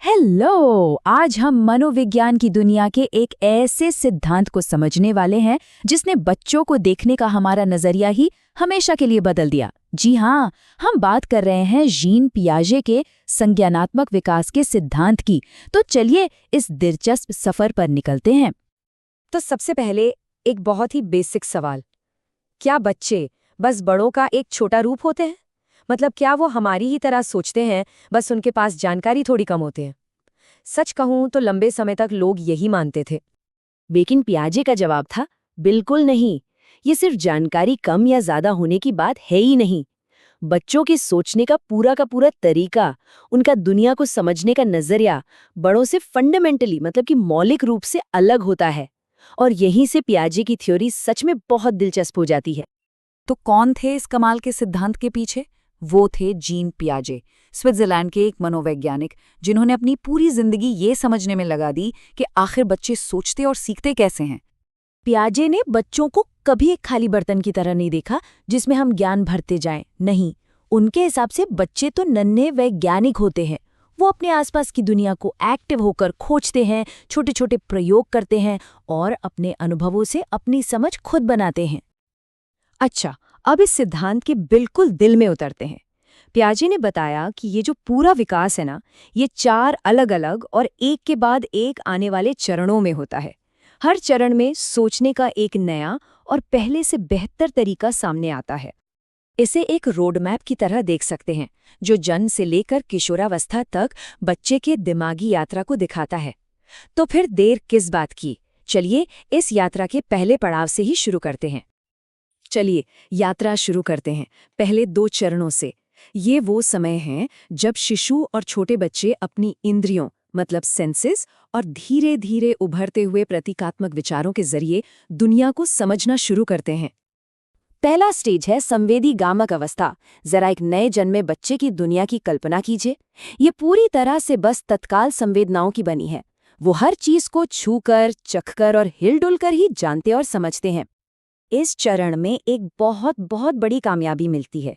Hello. आज हम मनोविज्ञान की दुनिया के एक ऐसे सिद्धांत को समझने वाले हैं जिसने बच्चों को देखने का हमारा नजरिया ही हमेशा के लिए बदल दिया। जी हाँ, हम बात कर रहे हैं जीन पियाजे के संज्ञानात्मक विकास के सिद्धांत की। तो चलिए इस दिलचस्प सफर पर निकलते हैं। तो सबसे पहले एक बहुत ही बेसिक सवाल, क्या बच्चे बस बड़ों का एक छोटा रूप होते हैं? मतलब क्या वो हमारी ही तरह सोचते हैं, बस उनके पास जानकारी थोड़ी कम होते हैं? सच कहूं तो लंबे समय तक लोग यही मानते थे। लेकिन पियाजे का जवाब था, बिल्कुल नहीं। ये सिर्फ जानकारी कम या ज्यादा होने की बात है ही नहीं। बच्चों के सोचने का पूरा तरीका, उनका दुनिया को समझने का नजरिया बड़ों से फंडामेंटली मतलब कि मौलिक रूप से अलग होता है। और यहीं से पियाजे की थ्योरी सच में बहुत दिलचस्प हो जाती है। तो कौन थे इस कमाल के सिद्धांत के पीछे? वो थे जीन पियाजे, स्विट्जरलैंड के एक मनोवैज्ञानिक जिन्होंने अपनी पूरी जिंदगी ये समझने में लगा दी कि आखिर बच्चे सोचते और सीखते कैसे हैं। पियाजे ने बच्चों को कभी एक खाली बर्तन की तरह नहीं देखा जिसमें हम ज्ञान भरते जाएं। नहीं, उनके हिसाब से बच्चे तो नन्हे वैज्ञानिक होते हैं। वो अपने आसपास की दुनिया को एक्टिव होकर खोजते हैं, छोटे छोटे प्रयोग करते हैं और अपने अनुभवों से अपनी समझ खुद बनाते हैं। अच्छा, अब इस सिद्धांत के बिल्कुल दिल में उतरते हैं। पियाजे ने बताया कि ये जो पूरा विकास है ना, ये 4 अलग-अलग और एक के बाद एक आने वाले चरणों में होता है। हर चरण में सोचने का एक नया और पहले से बेहतर तरीका सामने आता है। इसे एक रोड मैप की तरह देख सकते हैं, जो जन्म से लेकर किशोरावस्था तक बच्चे के दिमागी यात्रा को दिखाता है। तो फिर देर किस बात की? चलिए इस यात्रा के पहले पड़ाव से ही शुरू करते हैं। चलिए यात्रा शुरू करते हैं पहले 2 चरणों से। ये वो समय है जब शिशु और छोटे बच्चे अपनी इंद्रियों मतलब सेंसेस और धीरे धीरे उभरते हुए प्रतीकात्मक विचारों के जरिए दुनिया को समझना शुरू करते हैं। पहला स्टेज है संवेदी गामक अवस्था। जरा एक नए जन्मे बच्चे की दुनिया की कल्पना कीजिए। ये पूरी तरह से बस तत्काल संवेदनाओं की बनी है। वो हर चीज को छूकर, चखकर और हिलडुल कर ही जानते और समझते हैं। इस चरण में एक बहुत बड़ी कामयाबी मिलती है,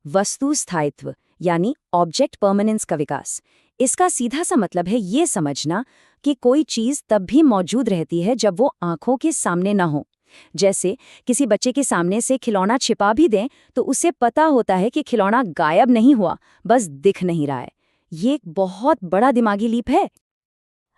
वस्तु स्थायित्व यानी ऑब्जेक्ट परमानेंस का विकास। इसका सीधा सा मतलब है ये समझना कि कोई चीज तब भी मौजूद रहती है जब वो आंखों के सामने न हो। जैसे किसी बच्चे के सामने से खिलौना छिपा भी दें तो उसे पता होता है कि खिलौना गायब नहीं हुआ, बस दिख नहीं रहा है। ये एक बहुत बड़ा दिमागी लीप है।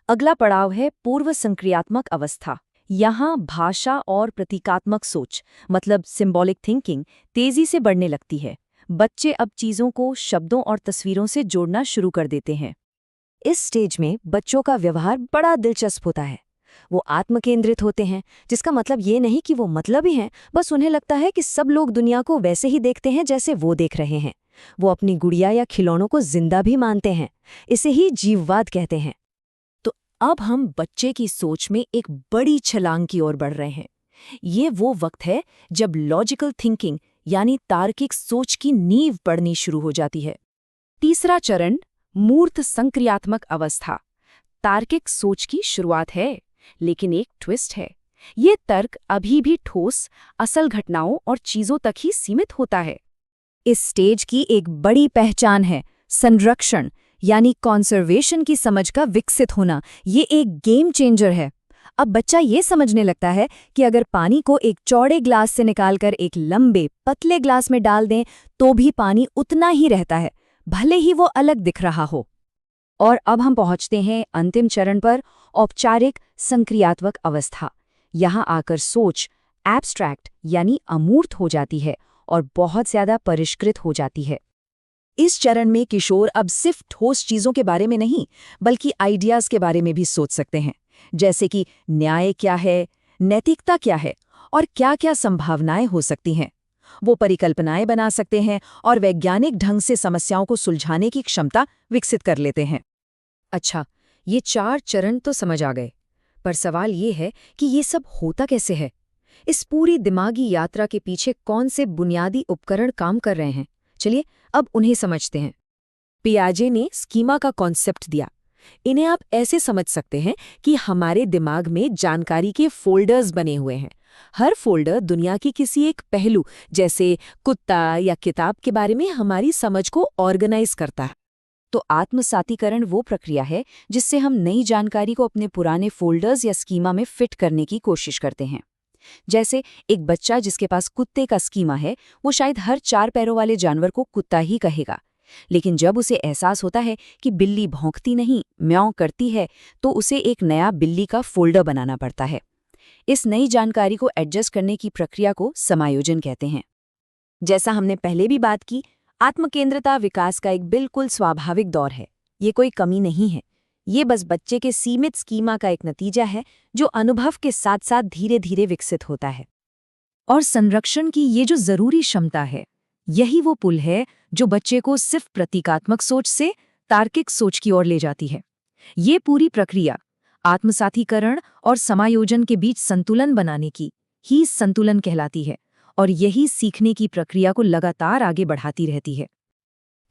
अगला पड़ाव है पूर्व संक्रियात्मक अवस्था। यहाँ भाषा और प्रतीकात्मक सोच मतलब सिंबॉलिक थिंकिंग तेजी से बढ़ने लगती है। बच्चे अब चीजों को शब्दों और तस्वीरों से जोड़ना शुरू कर देते हैं। इस स्टेज में बच्चों का व्यवहार बड़ा दिलचस्प होता है। वो आत्मकेंद्रित होते हैं, जिसका मतलब ये नहीं कि वो मतलबी हैं, बस उन्हें लगता है कि सब लोग दुनिया को वैसे ही देखते हैं जैसे वो देख रहे हैं। वो अपनी गुड़िया या खिलौनों को जिंदा भी मानते हैं। इसे ही जीववाद कहते हैं। अब हम बच्चे की सोच में एक बड़ी छलांग की ओर बढ़ रहे हैं। ये वो वक्त है जब लॉजिकल थिंकिंग यानी तार्किक सोच की नींव पड़नी शुरू हो जाती है। तीसरा चरण मूर्त संक्रियात्मक अवस्था। तार्किक सोच की शुरुआत है, लेकिन एक ट्विस्ट है। ये तर्क अभी भी ठोस, असल घटनाओं और चीजों तक ही सीमित होता है। इस स्टेज की एक बड़ी पहचान है संरक्षण यानी कॉन्जर्वेशन की समझ का विकसित होना। ये एक गेम चेंजर है। अब बच्चा ये समझने लगता है कि अगर पानी को एक चौड़े ग्लास से निकालकर एक लंबे पतले ग्लास में डाल दें तो भी पानी उतना ही रहता है, भले ही वो अलग दिख रहा हो। और अब हम पहुंचते हैं अंतिम चरण पर, औपचारिक संक्रियात्मक अवस्था। यहाँ आकर सोच एब्स्ट्रैक्ट यानी अमूर्त हो जाती है और बहुत ज्यादा परिष्कृत हो जाती है। इस चरण में किशोर अब सिर्फ ठोस चीजों के बारे में नहीं, बल्कि आइडियाज के बारे में भी सोच सकते हैं, जैसे कि न्याय क्या है, नैतिकता क्या है और क्या-क्या संभावनाएं हो सकती हैं। वो परिकल्पनाएं बना सकते हैं और वैज्ञानिक ढंग से समस्याओं को सुलझाने की क्षमता विकसित कर लेते हैं। अच्छा, ये 4 चरण तो समझ आ गए, पर सवाल ये है कि ये सब होता कैसे है? इस पूरी दिमागी यात्रा के पीछे कौन से बुनियादी उपकरण काम कर रहे हैं? चलिए अब उन्हें समझते हैं। पियाजे ने स्कीमा का कॉन्सेप्ट दिया। इन्हें आप ऐसे समझ सकते हैं कि हमारे दिमाग में जानकारी के फोल्डर्स बने हुए हैं। हर फोल्डर दुनिया की किसी एक पहलू जैसे कुत्ता या किताब के बारे में हमारी समझ को ऑर्गेनाइज करता है। तो आत्मसातीकरण वो प्रक्रिया है जिससे हम नई जानकारी को अपने पुराने फोल्डर्स या स्कीमा में फिट करने की कोशिश करते हैं। जैसे एक बच्चा जिसके पास कुत्ते का स्कीमा है, वो शायद हर 4 पैरों वाले जानवर को कुत्ता ही कहेगा, लेकिन जब उसे एहसास होता है कि बिल्ली भौंकती नहीं, म्याऊं करती है, तो उसे एक नया बिल्ली का फोल्डर बनाना पड़ता है। इस नई जानकारी को एडजस्ट करने की प्रक्रिया को समायोजन कहते हैं। जैसा हमने पहले भी बात की, आत्मकेंद्रता विकास का एक बिल्कुल स्वाभाविक दौर है। ये कोई कमी नहीं है, ये बस बच्चे के सीमित स्कीमा का एक नतीजा है जो अनुभव के साथ साथ धीरे धीरे विकसित होता है। और संरक्षण की ये जो जरूरी क्षमता है, यही वो पुल है जो बच्चे को सिर्फ प्रतीकात्मक सोच से तार्किक सोच की ओर ले जाती है। ये पूरी प्रक्रिया आत्मसातीकरण और समायोजन के बीच संतुलन बनाने की ही संतुलन कहलाती है, और यही सीखने की प्रक्रिया को लगातार आगे बढ़ाती रहती है।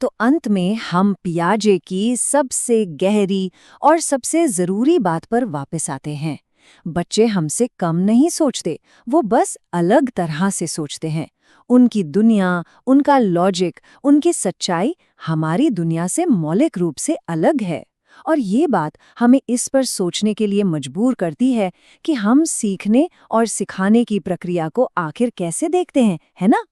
तो अंत में हम पियाजे की सबसे गहरी और सबसे जरूरी बात पर वापस आते हैं। बच्चे हमसे कम नहीं सोचते, वो बस अलग तरह से सोचते हैं। उनकी दुनिया, उनका लॉजिक, उनकी सच्चाई हमारी दुनिया से मौलिक रूप से अलग है। और ये बात हमें इस पर सोचने के लिए मजबूर करती है कि हम सीखने और सिखाने की प्रक्रिया को आखिर कैसे देखते हैं, है ना?